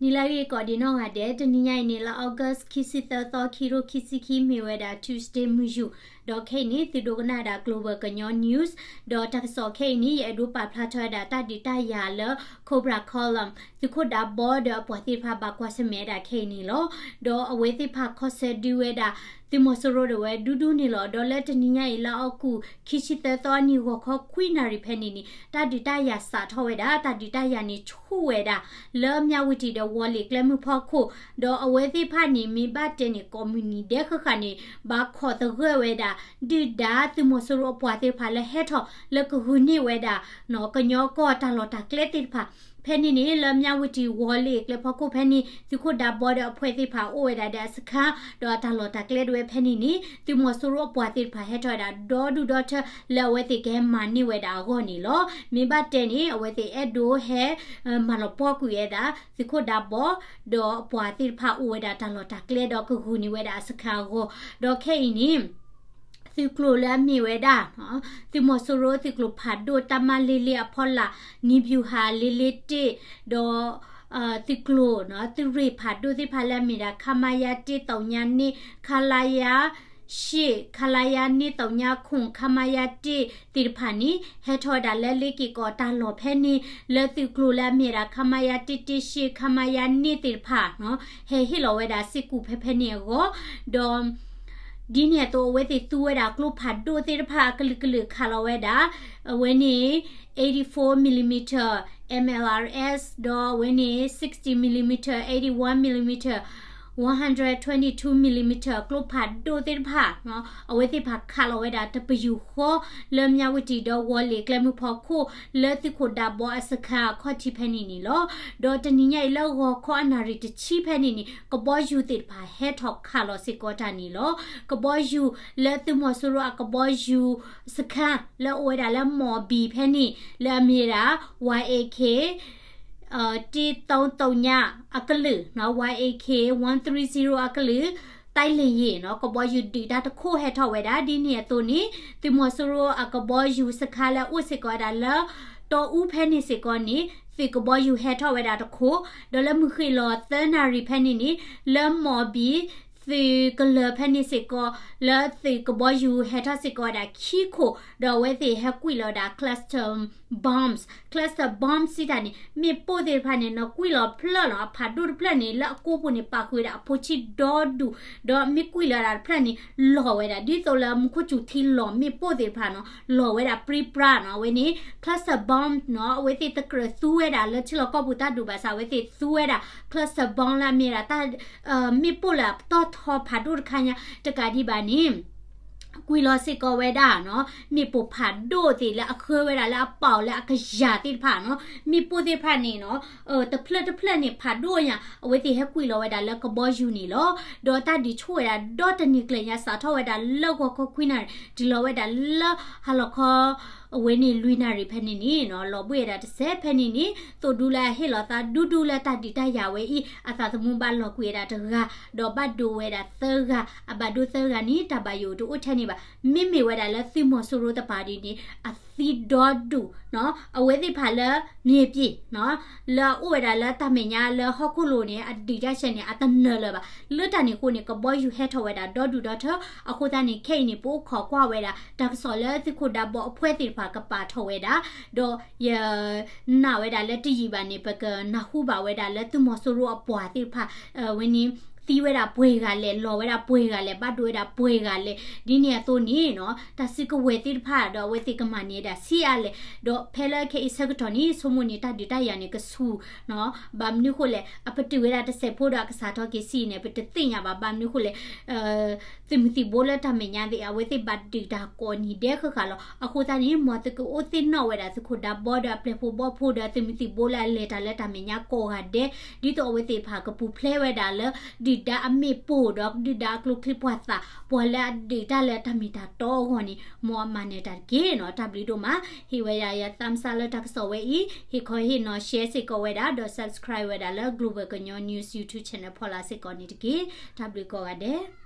နီလာရီကော်ဒီနောငါတဲ့တနီညိုင်နေလာအော့ဂတ်ခီစီသသောခီရိုခီစီခီမီဝဲတာ Tuesday မူယူဒေါ်ခေနီတီဒိုကနာဒါ Global ကညော News ဒေါ်တက်ဆော်ခေနီရဲ့ဒိုပါဖလာထော်ဒါတာဒီတာယာလခိုဘရာကောလမ်ဒီခုဒါဘော်ဒပွားတိဖာဘကွာစမဲတာခေနီလောဒေါ်အဝေးတိဖာခော့ဆက်ဒီဝဲတာဒီမဆရိုဒဝဲဒူဒူနီလောဒေါ်လက်တနီညိုင်လာအော့ကူခီစီသသောနီဝခောခွိနာရီဖဲနီနီတာဒီတာယာစာထော်ဝဲတာတာဒီတာယာနီချိုးဝဲတာလောမြဝတီဒေါ်ဝေါ်လီကလမှုဖောက်ခုဒေါ်အဝဲတိဖာနီမိဘတဲနီကွန်မြူနီတဲ့ခခနီဘာခေါ်တဲ့ဝဲတာဒီဒါသူမဆရိုပွားတိဖာလဲဟဲထော်လကဟူနီဝဲတာနော်ကညောကောတာလောတာကလက်တိဖာဖဲနီနီလမြဝတီဝေါ်လီကလဖခုဖဲနီဒီခုဒါဘော်ဒဖွဲတိဖာအိုဝဲတာတဲ့စခါဒေါ်တာလောတာကလက်ဝဲဖဲနီနီသူမဆရိုပွားတိဖာဟဲထော်တာဒေါ်ဒူဒေါ်ထလဲဝဲတိကဲမာနီဝဲတာဟောနီလောမိဘတဲနီအဝဲတိအဒိုဟဲမလပေါကူရဲတာဒီခုဒါဘော်ဒေါ်ပွားတိဖာအိုဝဲတာတာလောတာကလက်ဒေါ်ကဟူနီဝဲတာစခါဟောဒေါ်ခဲနီသူကလိုလာမီဝဲတာနော်သူမဆရိုသူကလိုဖတ်ဒိုတမလီလီအဖော်လာနီဗျူဟာလီလီတီဒေါ်သူကလိုနော်သူရိဖတ်ဒိုသူဖလာမီရာခမယာတီတောင်ညာနီခလာယာရှေခလာယာနီတောင်ညာခုံခမယာတီတိဖာနီဟဲထော်ဒါလဲလီကီကောတာလောဖဲနီလဲသူကလိုလာမီရာခမယာတီတီရှေခမယာနီတိဖာနော်ဟဲဟီလောဝဲဒါစစ်ကူဖဲဖဲနီကိုဒေါ်ဒီနေ့တော့ဝဲတိသူဝဲတာကလုဖတ်ဒိုတိဖာကလကလခါလဝဲတာဝဲနေ84mm MLRS တော့ဝဲနေ 60mm 81mm 122mm ကလုဖတ်ဒိုတိဖာနော်အဝဲတိဖာခါလဝဲတာတပယူခေါ်လမြဝတီတော့ဝလီကလမှုဖော်ခုလဲတိခုဒါဘောအစခါခေါ်တိဖဲနီနီလောဒေါ်တနီညိုင်လောခေါ်အနာရီတချီဖဲနီနီကဘောယူတိဖာဟဲထောက်ခါလောစစ်ကောတာနီလောကဘောယူလဲတိမဆရကဘောယူစခါလဲဝဲတာလဲမော်ဘီဖဲနီလဲမီရာ YAKတီတောင်းတုံညာအကလူနော် YAK 130အကလူတိုင်လင်ရေနော်ကဘောယူဒီတာတခိုးဟဲထောက်ဝဲတာဒီနေတိုနီတီမဆရိုအကဘောယူစခါလာဥစကောဒါလာတော်ဦးဖဲနေစကောနီဖေကဘောယူဟဲထောက်ဝဲတာတခိုးဒေါ်လမှုခိလောသနာရီဖဲနေနီလမော်ဘီသေကလဖက်နိစကောလာသေကဘောယူဟက်တာစကောဒါခီခိုဒါဝဲသေဟကွီလောဒါ cluster bombs စီတန်မြေပို့တဲ့ဖာနေနော်ကွီလောဖလောနော်ဖာဒူပလနေလာကိုပနေပါခွေတာဖိုချီဒေါ်ဒူဒေါ်မြေကွီလာတာဖလနေလောဝဲတာဒီဆိုလာမခုချူထီလောမြေပို့တဲ့ဖာနော်လောဝဲတာပရီပရာနော်ဝဲနေ cluster bomb နော်ဝဲသေတကရဆူဝဲတာလက်ချလောကောပူတာဒူပါစာဝဲသေဆူဝဲတာ cluster bomb လာမြေတာမြေပို့လာတော့ထော်ဖာဒူခါညာတကဒီဘာနီကွီလောစစ်ကောဝဲတာနော်မြေပိုဖာဒိုတီလာအခွဲဝဲတာလာပေါလာအခရာတိဖာနော်မြေပိုတိဖာနေနော်တဖလက်နေဖာဒိုညာအဝဲတီဟကွီလောဝဲတာလကဘောယူနေလောဒေါ်တာဒီချိုဝဲတာဒေါ်တနီကလညာစာထောဝဲတာလောက်ကောခွိနာဒီလောဝဲတာလဟာလခောအဝဲနေလွိနာရီဖက်နေနီနော်လောပွေတာတစ်ဆက်ဖက်နေနီတိုဒူလာဟေလောတာဒူဒူလာတာဒီတရဝဲဤအသာသမွန်ပါလောကွေတာတကဒေါ်ဘတ်ဒိုဝဲတာသကအဘဒိုသကနီတဘယိုဒိုအထနေပါမိမိဝဲတာလဲသီမောဆိုရိုတပါဒီနီအသီဒေါ်ဒူနော်အဝဲတိဖာလဲမြေပြေနော်လာဥဝဲတာလဲတမညာလဲဟော့ခုလိုနေအဒီကြချက်နေအတနလပါလွတ်တနေကိုနေကဘောယူဟဲထော်ဝဲတာဒေါ်ဒူဒေါ်ထအခုတနေခိနေပိုးခေါ်ကွာဝဲတာဒါဆော်လဲသခုဒါဘောအဖွဲတိကပါထော်ဝဲတာဒေါ်ရနာဝဲတာလက်တီကြီးပါနေပကနာဟုပါဝဲတာလက်သူမဆိုရိုအပွားတိဖာဝင်းနီတီဝဲတာပွေကလည်းလော်ဝဲတာပွေကလည်းဘတ်တွေတာပွေကလည်းဒီနေသို့နေနော်တစီကဝဲတိဖာတော့ဝဲတိကမနေတာစီရလေတော့ဖဲလခေစကတော်နီဆိုမနီတာဒီတရနေကဆူနော်ဗမ်နုခိုလေအပတိဝဲတာတဆက်ဖို့တော့ကစားတော့ကစီနေပတသိညာပါဗမ်နုခိုလေသီမတီဘိုလတာမညာတဲ့အဝဲတိဘတ်ဒီတာကိုနီတဲ့ခါလောအခုတနီမော်တကိုအသိနော်ဝဲတာစခုဒါဘော်ဒါပလက်ဖို့ဘော့ဖို့ဒါသီမတီဘိုလာလေတာလက်တာမညာကိုဟာတဲ့ဒီတော့အဝဲတိဖာကပူဖလဲဝဲတာလေဒီဒါအမေပို့တော့ဒီဒါကလုခလပွားတာပေါ်လာဒီဒါလက်တမီတာတော့ဟောနီမောမနေတာကေနော်တဘလီတို့မှာဟီဝဲရရတမ်ဆာလတက်ဆော်ဝဲဤဟီခေါ်ဟီနော် share စစ်ကောဝဲတာတော့ subscribe ဝဲတာလေ global ကညော news YouTube channel ဖော်လာစစ်ကောနီတကေတဘလီကောကတဲ့